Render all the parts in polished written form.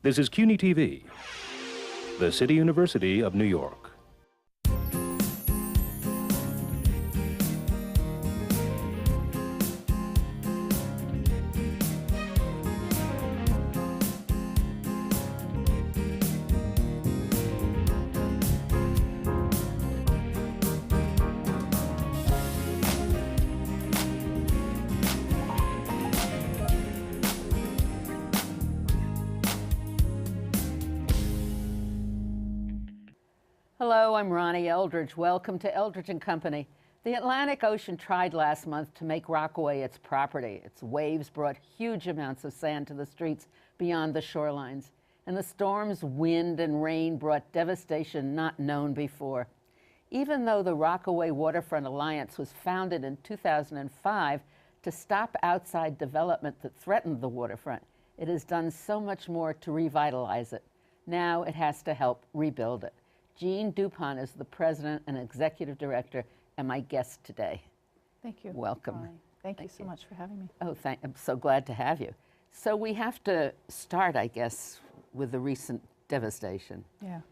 This is CUNY TV, the City University of New York. Hello, I'm Ronnie Eldridge. Welcome to Eldridge & Company. The Atlantic Ocean tried last month to make Rockaway its property. Its waves brought huge amounts of sand to the streets beyond the shorelines. And the storms, wind, and rain brought devastation not known before. Even though the Rockaway Waterfront Alliance was founded in 2005 to stop outside development that threatened the waterfront, it has done so much more to revitalize it. Now it has to help rebuild it. Jeanne DuPont is the president and executive director and my guest today. Thank you. Welcome. Ronnie. Thank you so much for having me. Oh, I'm so glad to have you. So we have to start, I guess, with the recent devastation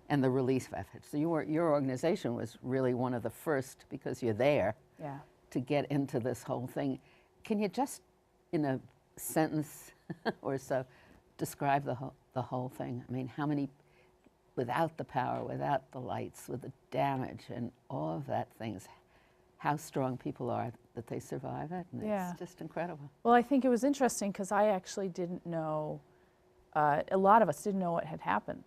and the relief efforts. So your organization was really one of the first, because you're there, to get into this whole thing. Can you just, in a sentence or so, describe the whole thing? I mean, how many, without the power, without the lights, with the damage and all of that things, how strong people are that they survive it, and it's just incredible. Well, I think it was interesting because I actually didn't know, a lot of us didn't know what had happened.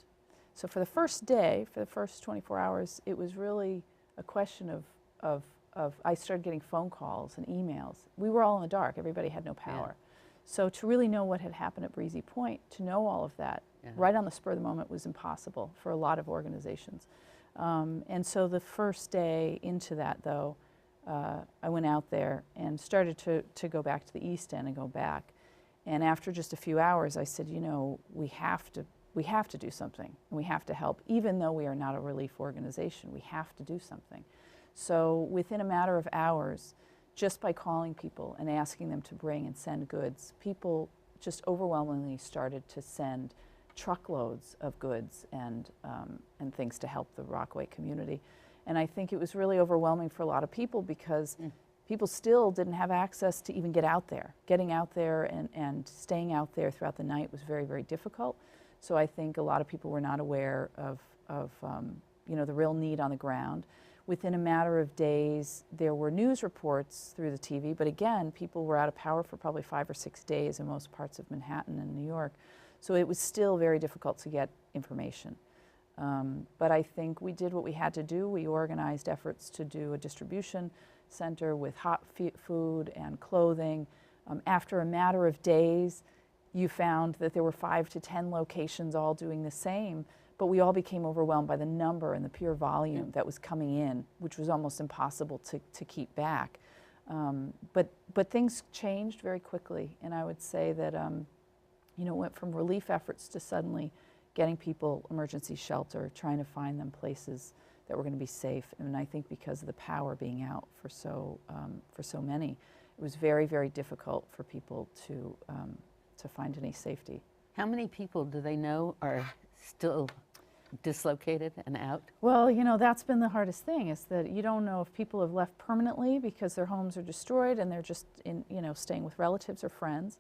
So for the first day, for the first 24 hours, it was really a question of I started getting phone calls and emails. We were all in the dark, everybody had no power. So to really know what had happened at Breezy Point, to know all of that, right on the spur of the moment was impossible for a lot of organizations. And so the first day into that, though, I went out there and started to go back to the East End and go back. And after just a few hours, I said, you know, we have to do something, and we have to help. Even though we are not a relief organization, we have to do something. So within a matter of hours, just by calling people and asking them to bring and send goods, people just overwhelmingly started to send truckloads of goods and things to help the Rockaway community. And I think it was really overwhelming for a lot of people because people still didn't have access to even get out there. Getting out there and staying out there throughout the night was very, very difficult. So I think a lot of people were not aware of you know, the real need on the ground. Within a matter of days, there were news reports through the TV, but again, people were out of power for probably 5 or 6 days in most parts of Manhattan and New York. So it was still very difficult to get information. But I think we did what we had to do. We organized efforts to do a distribution center with hot food and clothing. After a matter of days, you found that there were 5 to 10 locations all doing the same, but we all became overwhelmed by the number and the pure volume that was coming in, which was almost impossible to keep back. But things changed very quickly, and I would say that you know, went from relief efforts to suddenly getting people emergency shelter, trying to find them places that were going to be safe. And I think because of the power being out for so many, it was very, very difficult for people to find any safety. How many people do they know are still dislocated and out? Well, you know, that's been the hardest thing, is that you don't know if people have left permanently because their homes are destroyed and they're just you know, staying with relatives or friends.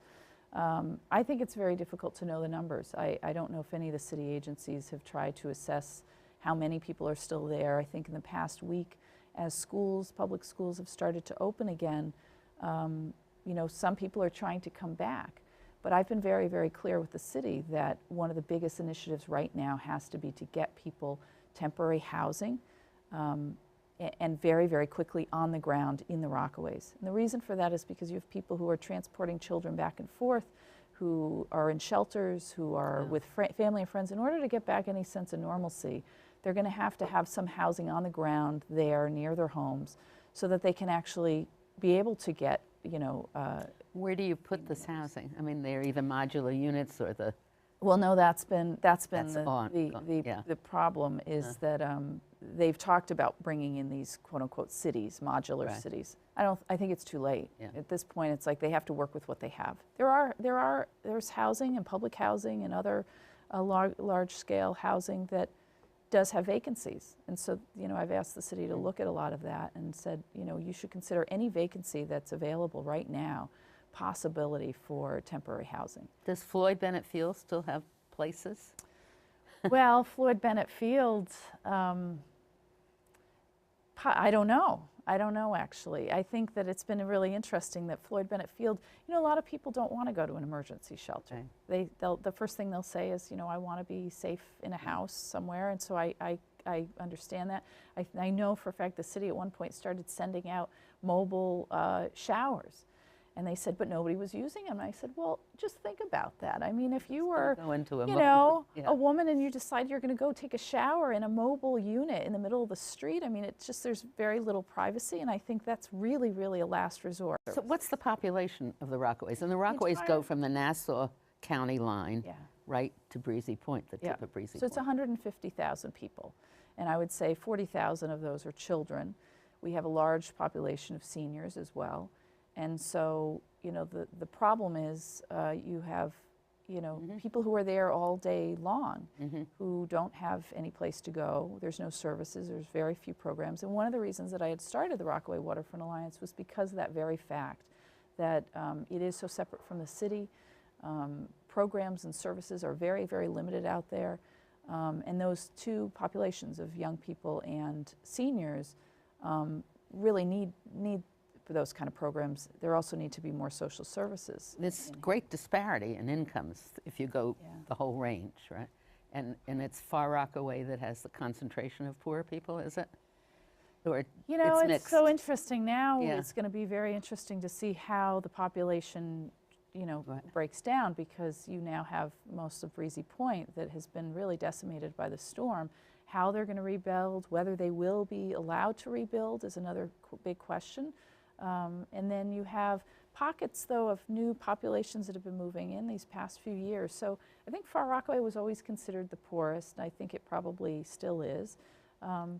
I think it's very difficult to know the numbers. I don't know if any of the city agencies have tried to assess how many people are still there. I think in the past week, as schools, public schools have started to open again, you know, some people are trying to come back. But I've been very, very clear with the city that one of the biggest initiatives right now has to be to get people temporary housing and very, very quickly on the ground in the Rockaways. And the reason for that is because you have people who are transporting children back and forth, who are in shelters, who are with family and friends. In order to get back any sense of normalcy, they're going to have some housing on the ground there near their homes so that they can actually be able to get, you know. Where do you put this housing? I mean, they're either modular units or the... Well, no, that's been the problem is that they've talked about bringing in these quote-unquote cities, modular cities. I think it's too late. At this point, it's like they have to work with what they have. There's housing and public housing and other large-scale housing that does have vacancies. And so, you know, I've asked the city to look at a lot of that and said, you know, you should consider any vacancy that's available right now possibility for temporary housing. Does Floyd Bennett Field still have places? Well, Floyd Bennett Field, I don't know. I don't know, actually. I think that it's been really interesting that Floyd Bennett Field, you know, a lot of people don't want to go to an emergency shelter. Right. The first thing they'll say is, you know, I want to be safe in a house somewhere, and so I understand that. I know for a fact the city at one point started sending out mobile showers. And they said, but nobody was using them. And I said, well, just think about that. I mean, if you were, you know, a woman and you decide you're going to go take a shower in a mobile unit in the middle of the street, I mean, it's just, there's very little privacy. And I think that's really, really a last resort. So what's the population of the Rockaways? And the Rockaways go from the Nassau County line right to Breezy Point, the tip of Breezy Point. So it's 150,000 people. And I would say 40,000 of those are children. We have a large population of seniors as well. And so, you know, the problem is you have, you know, people who are there all day long who don't have any place to go. There's no services. There's very few programs. And one of the reasons that I had started the Rockaway Waterfront Alliance was because of that very fact that it is so separate from the city. Programs and services are very, very limited out there. And those two populations of young people and seniors really need for those kind of programs. There also need to be more social services. There's great disparity in incomes if you go the whole range, right? And it's Far Rockaway that has the concentration of poor people, is it? Or you know, it's mixed? So interesting now. It's going to be very interesting to see how the population, you know, breaks down, because you now have most of Breezy Point that has been really decimated by the storm. How they're going to rebuild, whether they will be allowed to rebuild is another big question. And then you have pockets, though, of new populations that have been moving in these past few years. So I think Far Rockaway was always considered the poorest, and I think it probably still is.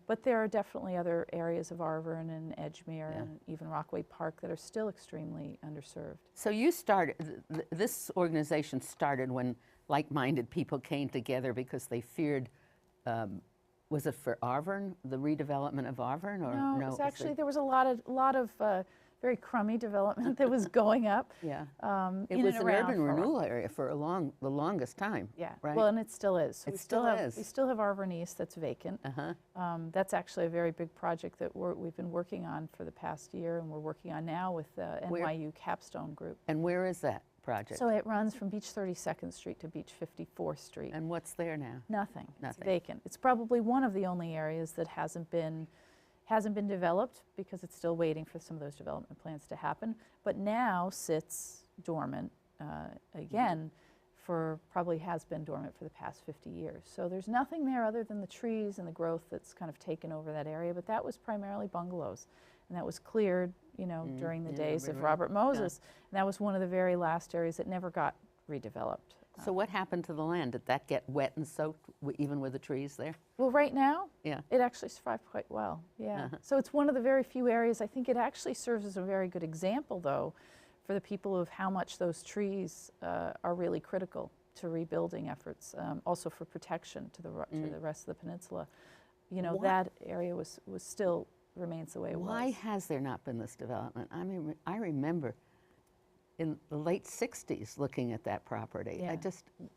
But there are definitely other areas of Arvern and Edgemere and even Rockaway Park that are still extremely underserved. So you started, this organization started when like-minded people came together because they feared, was it for Arvern, the redevelopment of Arvern? Or no, it was actually, there was a lot of very crummy development that was going up. It was an urban renewal area for the longest time. Right? Well, and it still is. So it still is. We still have Arvern East that's vacant. That's actually a very big project that we've been working on for the past year, and we're working on now with the NYU Capstone Group. And where is that project? So it runs from Beach 32nd Street to Beach 54th Street. And what's there now? Nothing. Nothing. It's vacant. It's probably one of the only areas that hasn't been developed, because it's still waiting for some of those development plans to happen, but now sits dormant again probably has been dormant for the past 50 years. So there's nothing there other than the trees and the growth that's kind of taken over that area, but that was primarily bungalows. And that was cleared, you know, during the days of Robert Moses. And that was one of the very last areas that never got redeveloped. So what happened to the land? Did that get wet and soaked even with the trees there? Well, right now, it actually survived quite well, So it's one of the very few areas. I think it actually serves as a very good example, though, for the people of how much those trees are really critical to rebuilding efforts, also for protection to the rest of the peninsula. You know, that area was still remains the way it was. Why has there not been this development? I mean, I remember in the late 60s looking at that property.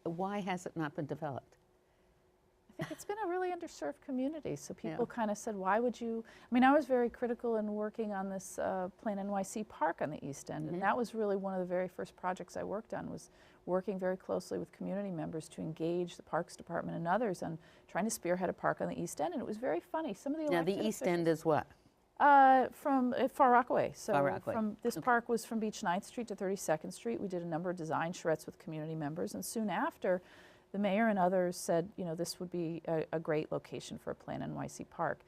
Why has it not been developed? I think it's been a really underserved community. So people kind of said, why would you? I mean, I was very critical in working on this Plan NYC Park on the East End. And that was really one of the very first projects I worked on, was working very closely with community members to engage the Parks Department and others on trying to spearhead a park on the East End. And it was very funny. Some of the Now, the East End is what? From Far Rockaway. So Far Rockaway. From this park was from Beach 9th Street to 32nd Street. We did a number of design charrettes with community members, and soon after, the mayor and others said, you know, this would be a great location for a Plan NYC Park.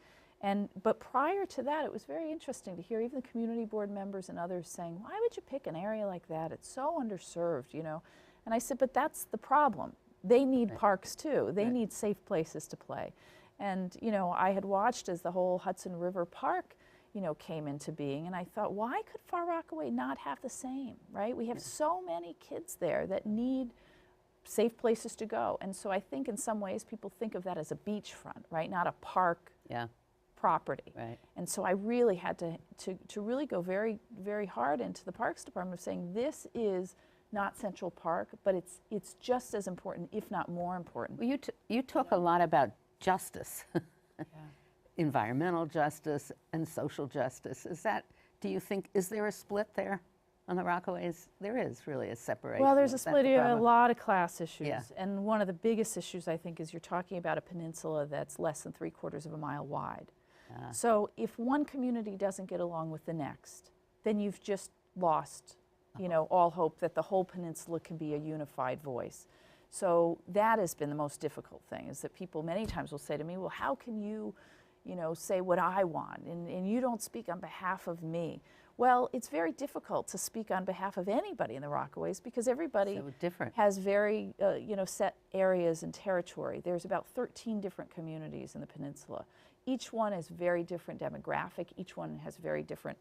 But prior to that, it was very interesting to hear even the community board members and others saying, why would you pick an area like that? It's so underserved, you know. And I said, but that's the problem. They need parks too. They need safe places to play. And, you know, I had watched as the whole Hudson River Park, you know, came into being, and I thought, why could Far Rockaway not have the same, right? We have so many kids there that need safe places to go. And so I think in some ways people think of that as a beachfront, right? Not a park property. Right. And so I really had to really go very, very hard into the Parks Department of saying this is not Central Park, but it's just as important, if not more important. Well, you talk a lot about justice, environmental justice and social justice. Do you think, is there a split there on the Rockaways? There is really a separation. Well, there's a Is that split. the You have a problem? lot of class issues. Yeah. And one of the biggest issues, I think, is you're talking about a peninsula that's less than 3/4 of a mile wide. So if one community doesn't get along with the next, then you've just lost, you know, all hope that the whole peninsula can be a unified voice. So that has been the most difficult thing, is that people many times will say to me, well, how can you, you know, say what I want, and you don't speak on behalf of me? Well, it's very difficult to speak on behalf of anybody in the Rockaways because everybody So different. has very, you know, set areas and territory. There's about 13 different communities in the peninsula. Each one is very different demographic. Each one has very different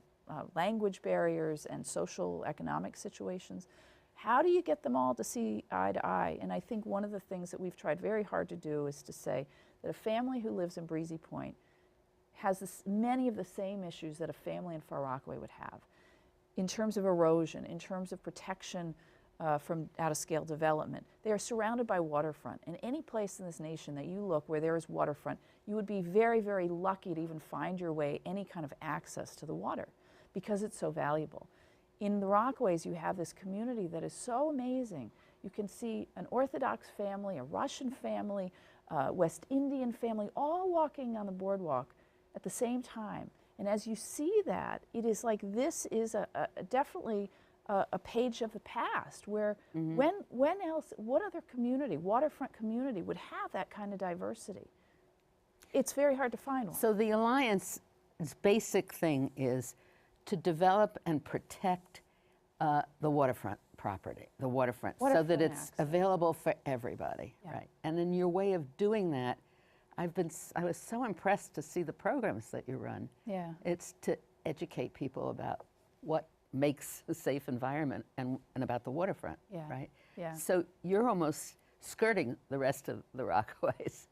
language barriers and social economic situations. How do you get them all to see eye to eye? And I think one of the things that we've tried very hard to do is to say that a family who lives in Breezy Point has many of the same issues that a family in Far Rockaway would have in terms of erosion, in terms of protection from out-of-scale development. They are surrounded by waterfront. And any place in this nation that you look where there is waterfront, you would be very, very lucky to even find your way any kind of access to the water because it's so valuable. In the Rockaways, you have this community that is so amazing. You can see an Orthodox family, a Russian family, West Indian family, all walking on the boardwalk at the same time. And as you see that, it is like this is definitely a page of the past where when else, what other community, waterfront community would have that kind of diversity? It's very hard to find one. So the Alliance's basic thing is to develop and protect the waterfront property, the waterfront, so that it's access. available for everybody, right? And in your way of doing that, I was so impressed to see the programs that you run. Yeah. It's to educate people about what makes a safe environment and about the waterfront, right? Yeah. So you're almost skirting the rest of the Rockaways,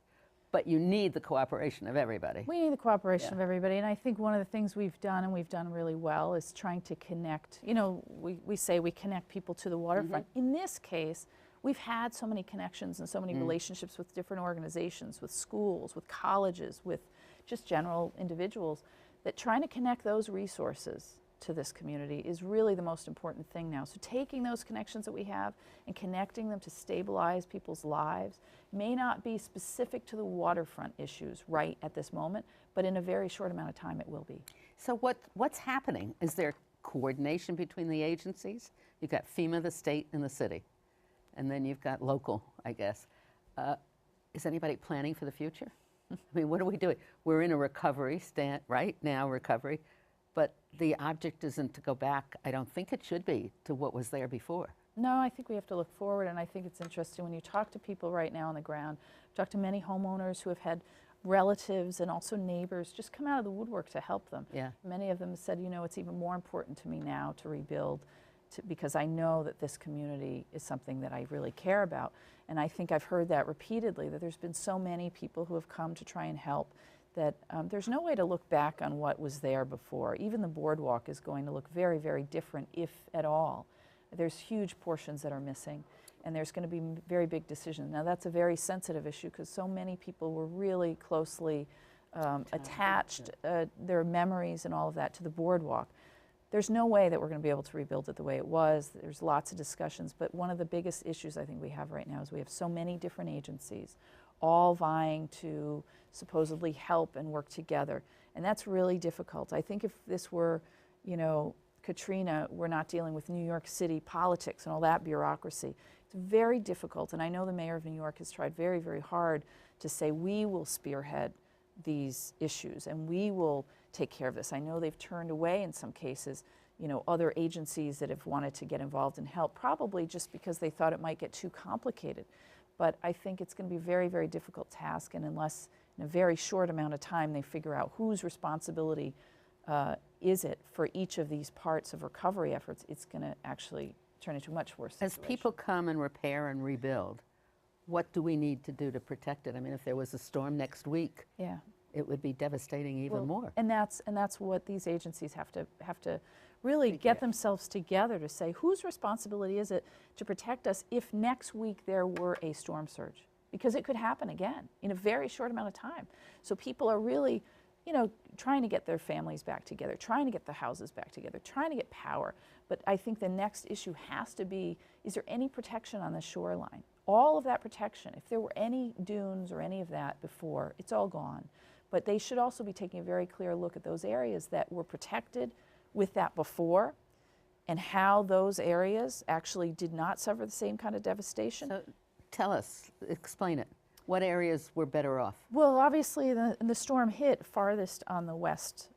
but you need the cooperation of everybody. We need the cooperation of everybody, and I think one of the things we've done, and we've done really well, is trying to connect. You know, we say we connect people to the waterfront. In this case, we've had so many connections and so many relationships with different organizations, with schools, with colleges, with just general individuals, that trying to connect those resources to this community is really the most important thing now. So taking those connections that we have and connecting them to stabilize people's lives may not be specific to the waterfront issues right at this moment, but in a very short amount of time it will be. So what's happening? Is there coordination between the agencies? You've got FEMA, the state, and the city. And then you've got local, I guess. Is anybody planning for the future? I mean, what are we doing? We're in a recovery right now, recovery. But the object isn't to go back, I don't think it should be, to what was there before. No, I think we have to look forward, and I think it's interesting when you talk to people right now on the ground, talk to many homeowners who have had relatives and also neighbors just come out of the woodwork to help them. Yeah. Many of them have said, you know, it's even more important to me now to rebuild because I know that this community is something that I really care about. And I think I've heard that repeatedly, that there's been so many people who have come to try and help that there's no way to look back on what was there before. Even the boardwalk is going to look very, very different, if at all. There's huge portions that are missing, and there's going to be very big decisions. Now, that's a very sensitive issue because so many people were really closely attached, their memories and all of that, to the boardwalk. There's no way that we're going to be able to rebuild it the way it was. There's lots of discussions, but one of the biggest issues I think we have right now is we have so many different agencies all vying to supposedly help and work together. And that's really difficult. I think if this were, you know, Katrina, we're not dealing with New York City politics and all that bureaucracy. It's very difficult. And I know the mayor of New York has tried very, very hard to say we will spearhead these issues and we will take care of this. I know they've turned away in some cases, you know, other agencies that have wanted to get involved and help, probably just because they thought it might get too complicated. But I think it's going to be a very, very difficult task, and unless in a very short amount of time they figure out whose responsibility is it for each of these parts of recovery efforts, it's going to actually turn into a much worse situation. As people come and repair and rebuild, what do we need to do to protect it? I mean, if there was a storm next week, Yeah. it would be devastating even Well, more. And that's what these agencies have to really get themselves together to say, whose responsibility is it to protect us if next week there were a storm surge? Because it could happen again in a very short amount of time. So people are really, you know, trying to get their families back together, trying to get the houses back together, trying to get power. But I think the next issue has to be, is there any protection on the shoreline? All of that protection, if there were any dunes or any of that before, it's all gone. But they should also be taking a very clear look at those areas that were protected with that before and how those areas actually did not suffer the same kind of devastation. So tell us, explain it. What areas were better off? Well, obviously the storm hit farthest on the west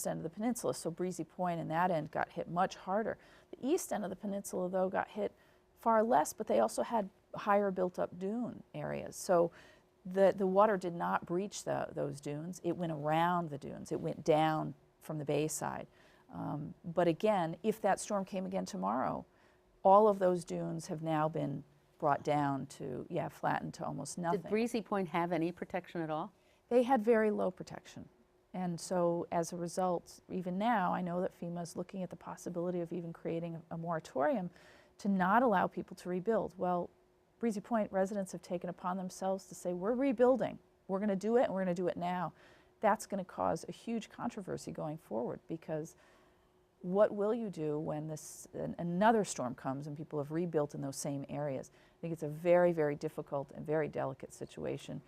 end of the peninsula, so Breezy Point and that end got hit much harder. The east end of the peninsula, though, got hit far less, but they also had higher built-up dune areas. So the water did not breach those dunes. It went around the dunes. It went down from the bay side. But again, if that storm came again tomorrow, all of those dunes have now been brought down to, flattened to almost nothing. Did Breezy Point have any protection at all? They had very low protection. And so as a result, even now, I know that FEMA is looking at the possibility of even creating a moratorium to not allow people to rebuild. Well, Breezy Point residents have taken upon themselves to say, we're rebuilding. We're going to do it, and we're going to do it now. That's going to cause a huge controversy going forward, because what will you do when another storm comes and people have rebuilt in those same areas? I think it's a very, very difficult and very delicate situation.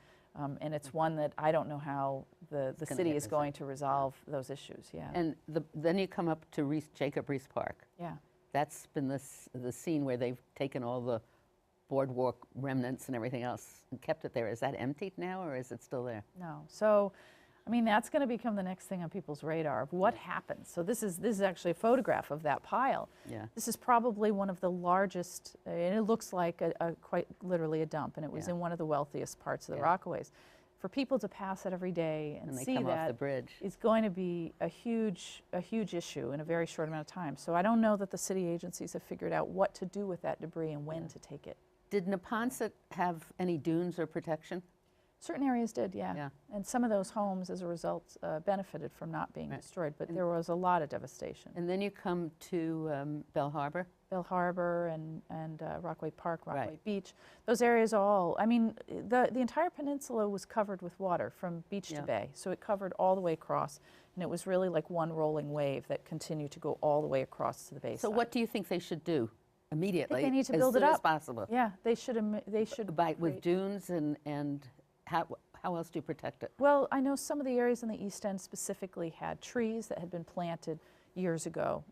And it's one that I don't know how the city is going to resolve those issues. Yeah. And then you come up to Jacob Reese Park. Yeah. That's been the scene where they've taken all the boardwalk remnants and everything else and kept it there. Is that emptied now, or is it still there? No. So, I mean, that's going to become the next thing on people's radar of what happens. So this is actually a photograph of that pile. Yeah. This is probably one of the largest, and it looks like quite literally a dump, and it was in one of the wealthiest parts of the Rockaways. For people to pass it every day and they see come that off the bridge. is going to be a huge issue in a very short amount of time. So I don't know that the city agencies have figured out what to do with that debris and when to take it. Did Neponset have any dunes or protection? Certain areas did, yeah. And some of those homes, as a result, benefited from not being destroyed, but there was a lot of devastation. And then you come to Bell Harbor? Bell Harbor and Rockaway Park, Rockaway Beach. Those areas all, I mean, the entire peninsula was covered with water from beach to bay. So it covered all the way across, and it was really like one rolling wave that continued to go all the way across to the bay So side. what do you think they should do immediately? They need to build it up as soon as possible. Yeah, they should. With dunes and how else do you protect it? Well, I know some of the areas in the East End specifically had trees that had been planted years ago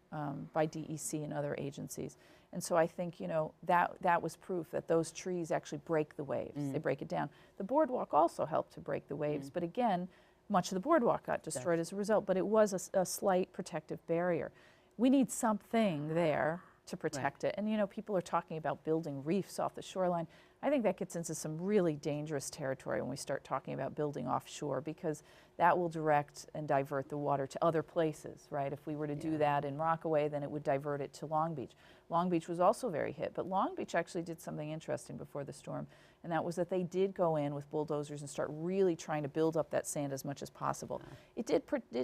by DEC and other agencies. And so I think, you know, that was proof that those trees actually break the waves. They break it down. The boardwalk also helped to break the waves, but again, much of the boardwalk got destroyed as a result, but it was a slight protective barrier. We need something there to protect it. And, you know, people are talking about building reefs off the shoreline. I think that gets into some really dangerous territory when we start talking about building offshore, because that will direct and divert the water to other places, right? If we were to do that in Rockaway, then it would divert it to Long Beach. Long Beach was also very hit, but Long Beach actually did something interesting before the storm, and that was that they did go in with bulldozers and start really trying to build up that sand as much as possible. It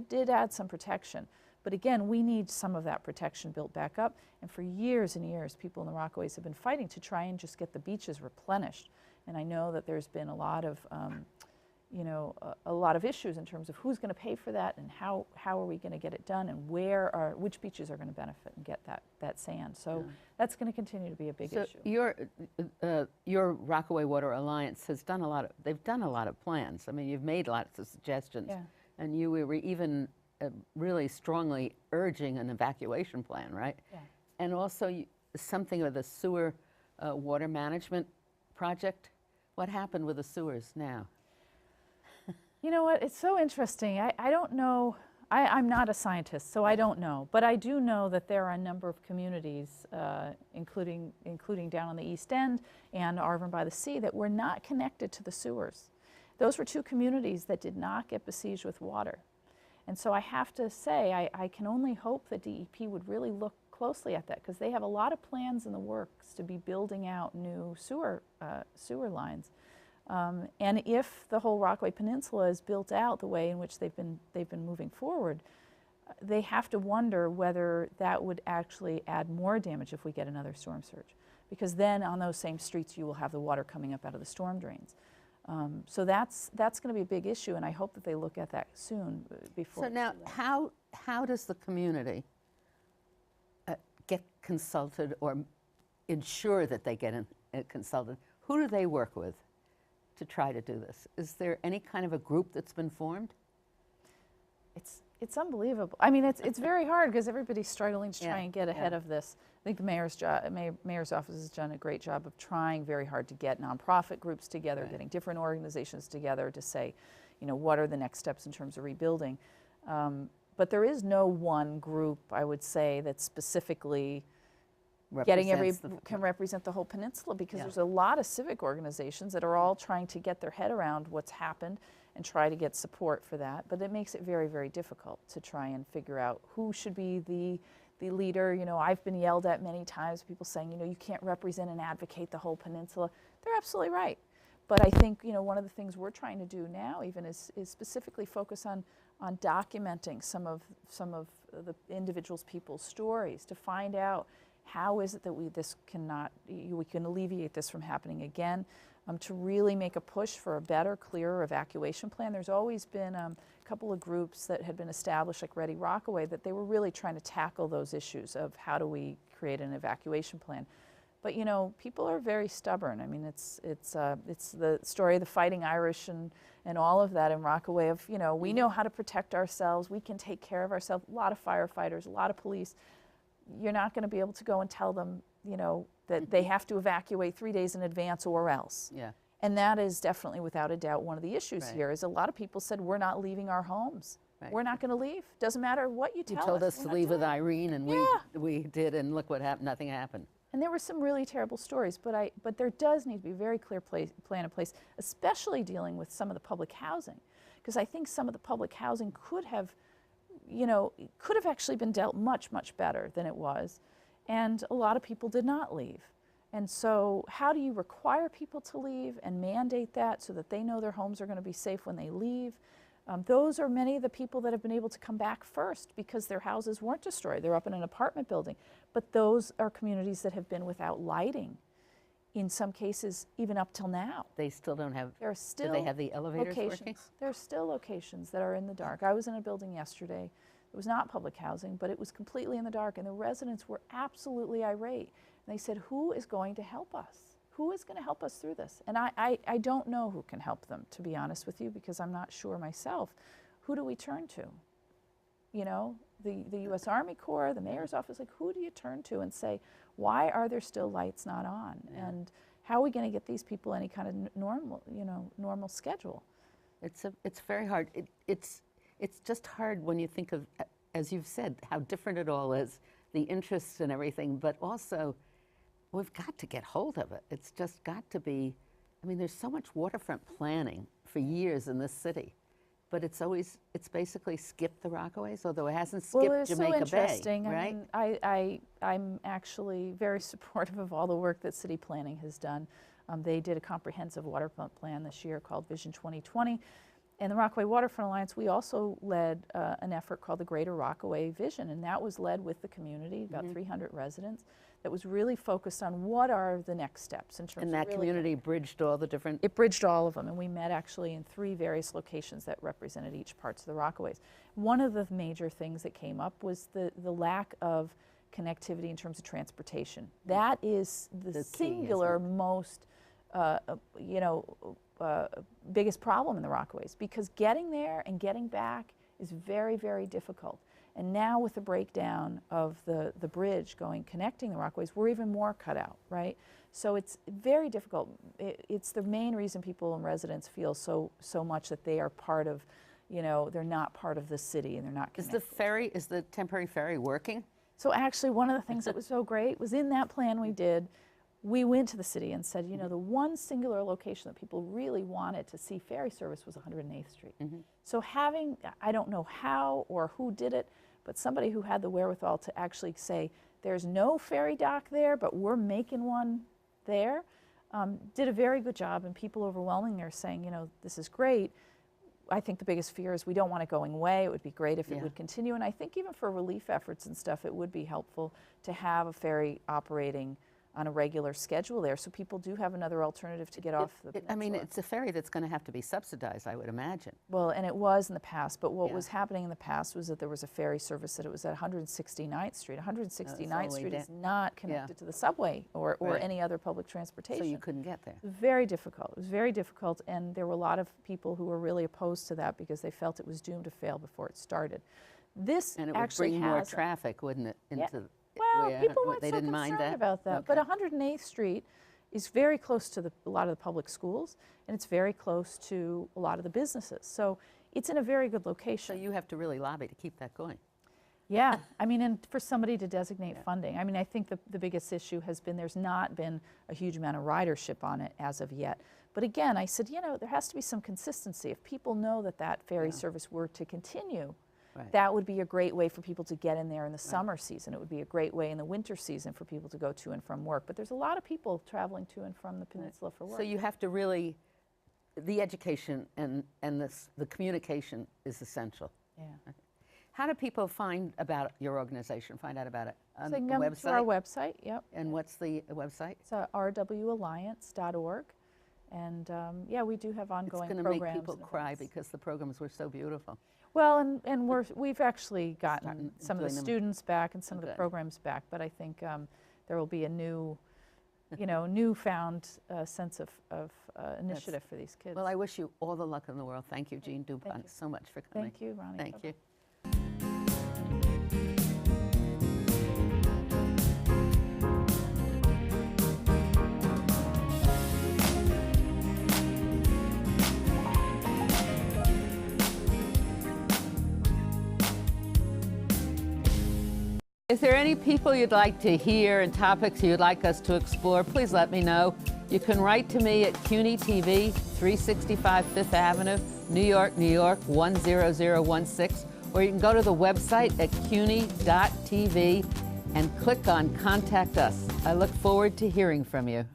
did add some protection. But again, we need some of that protection built back up. And for years and years, people in the Rockaways have been fighting to try and just get the beaches replenished. And I know that there's been a lot of, a lot of issues in terms of who's going to pay for that and how are we going to get it done and which beaches are going to benefit and get that sand. So that's going to continue to be a big issue. Your Rockaway Water Alliance has done they've done a lot of plans. I mean, you've made lots of suggestions. And you were even really strongly urging an evacuation plan, right? Yeah. And also something with the sewer water management project. What happened with the sewers now? You know what, it's so interesting. I don't know, I'm not a scientist, so I don't know. But I do know that there are a number of communities, including down on the East End and Arvin by the Sea, that were not connected to the sewers. Those were two communities that did not get besieged with water. And so I have to say, I can only hope that DEP would really look closely at that because they have a lot of plans in the works to be building out new sewer lines. And if the whole Rockaway Peninsula is built out the way in which they've been moving forward, they have to wonder whether that would actually add more damage if we get another storm surge. Because then on those same streets you will have the water coming up out of the storm drains. So that's going to be a big issue, and I hope that they look at that soon before. So now, how does the community get consulted or ensure that they get consulted? Who do they work with to try to do this? Is there any kind of a group that's been formed? It's unbelievable. I mean, it's very hard because everybody's struggling to try and get ahead of this. I think the mayor's office has done a great job of trying very hard to get nonprofit groups together, getting different organizations together to say, you know, what are the next steps in terms of rebuilding. But there is no one group, I would say, that specifically can represent the whole peninsula, because there's a lot of civic organizations that are all trying to get their head around what's happened and try to get support for that. But it makes it very, very difficult to try and figure out who should be the leader. You know, I've been yelled at many times, people saying, you know, you can't represent and advocate the whole peninsula. They're absolutely right. But I think, you know, one of the things we're trying to do now even is specifically focus on documenting some of the individuals, people's stories, to find out how is it that we can alleviate this from happening again, to really make a push for a better, clearer evacuation plan. There's always been a couple of groups that had been established, like Ready Rockaway, that they were really trying to tackle those issues of how do we create an evacuation plan. But you know, people are very stubborn. I mean, it's the story of the Fighting Irish and all of that in Rockaway of, you know, we know how to protect ourselves, we can take care of ourselves. A lot of firefighters, a lot of police. You're not going to be able to go and tell them, you know, that they have to evacuate 3 days in advance or else. Yeah. And that is definitely, without a doubt, one of the issues here. Is a lot of people said, we're not leaving our homes. We're not going to leave. Doesn't matter what you tell us. You told us to leave with Irene, and we did, and look what happened. Nothing happened. And there were some really terrible stories, but there does need to be a very clear plan in place, especially dealing with some of the public housing, because I think some of the public housing could have, you know, could have actually been dealt much, much better than it was, and a lot of people did not leave. And so how do you require people to leave and mandate that so that they know their homes are going to be safe when they leave? Those are many of the people that have been able to come back first because their houses weren't destroyed. They're up in an apartment building. But those are communities that have been without lighting, in some cases, even up till now. They still don't have, there are still do they have the elevators working? There are still locations that are in the dark. I was in a building yesterday. It was not public housing, but it was completely in the dark, and the residents were absolutely irate. And they said, who is going to help us? Who is going to help us through this? And I don't know who can help them, to be honest with you, because I'm not sure myself. Who do we turn to? You know, the U.S. Army Corps, the mayor's office, like, who do you turn to and say, why are there still lights not on? And how are we going to get these people any kind of normal schedule? It's very hard. It's just hard when you think of, as you've said, how different it all is, the interests and everything, but also we've got to get hold of it. It's just got to be, I mean, there's so much waterfront planning for years in this city, but it's basically skipped the Rockaways, although it hasn't skipped Jamaica Bay, right? I mean, I'm actually very supportive of all the work that city planning has done. They did a comprehensive waterfront plan this year called Vision 2020. And the Rockaway Waterfront Alliance, we also led an effort called the Greater Rockaway Vision, and that was led with the community, about 300 residents, that was really focused on what are the next steps in terms of. And that community bridged all the different. It bridged all of them, and we met actually in 3 various locations that represented each parts of the Rockaways. One of the major things that came up was the lack of connectivity in terms of transportation. That is the singular most, biggest problem in the Rockaways, because getting there and getting back is very, very difficult. And now with the breakdown of the bridge connecting the Rockaways, we're even more cut out, right? So it's very difficult. It's the main reason people and residents feel so much that they are part of, they're not part of the city and they're not connected. Is the temporary ferry working? So actually one of the things that was so great was in that plan we went to the city and said, the one singular location that people really wanted to see ferry service was 108th Street. So having, I don't know how or who did it, but somebody who had the wherewithal to actually say, There's no ferry dock there, but we're making one there. Did a very good job, and people overwhelmingly are saying, you know, this is great. I think the biggest fear is we don't want it going away. It would be great if it would continue, and I think even for relief efforts and stuff, it would be helpful to have a ferry operating on a regular schedule there, so people do have another alternative to get off the peninsula. I mean, it's a ferry that's going to have to be subsidized, I would imagine. Well, and it was in the past, but what was happening in the past was that there was a ferry service that it was at 169th Street. 169th Street is not connected to the subway or any other public transportation. So you couldn't get there. It was very difficult. It was very difficult, and there were a lot of people who were really opposed to that because they felt it was doomed to fail before it started. This and it would actually bring more traffic, wouldn't it, into Well, people weren't they so didn't mind concerned that? about that. But 108th Street is very close to a lot of the public schools, and it's very close to a lot of the businesses. So it's in a very good location. So you have to really lobby to keep that going. Yeah, I mean, and for somebody to designate funding. I mean, I think the biggest issue has been there's not been a huge amount of ridership on it as of yet. But again, I said, you know, there has to be some consistency. If people know that that ferry service were to continue, that would be a great way for people to get in there in the summer season. It would be a great way in the winter season for people to go to and from work. But there's a lot of people traveling to and from the peninsula for work. So you have to really, the education and the communication is essential. Yeah. How do people find about your organization, find out about it? On So they can the come website? to our website, yep. And what's the website? It's rwalliance.org. And yeah, we do have ongoing It's programs. going to make people and cry events. because the programs were so beautiful. Well, and we've actually gotten some of the doing them. students back and some of the Good. programs back, but I think there will be a new, you know, newfound sense of initiative for these kids. Well, I wish you all the luck in the world. Thank you, Jeanne DuPont, so much for coming. Thank you, Ronnie. Thank Bye-bye. you. Is there any people you'd like to hear and topics you'd like us to explore? Please let me know. You can write to me at CUNY TV, 365 Fifth Avenue, New York, New York, 10016, or you can go to the website at cuny.tv and click on Contact Us. I look forward to hearing from you.